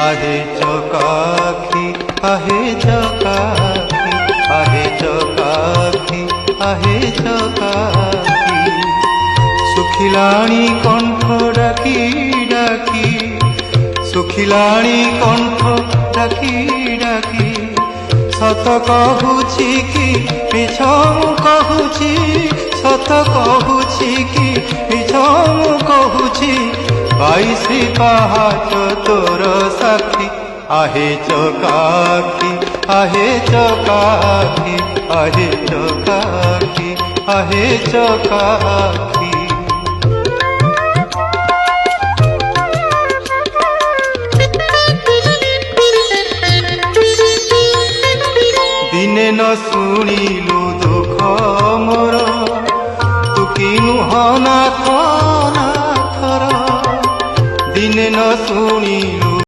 आहे चकाखी आहे चकाखी आहे चकाखी आहे चकाखी सुखिलाणी कंठ डाकी डाकी सुखिलाणी कंठ डाकी डाकी सत कहूची कि मिछ कहूची सत कहूची कि मिछ कहूची बाईसी पाहाच तोर साक्षी आहे चकाखी आहे चकाखी आहे चकाखी आहे चकाखी दिने न शुणिलु दुख मोर तू कि नुह नाथ नाथर दिने न शुणिलु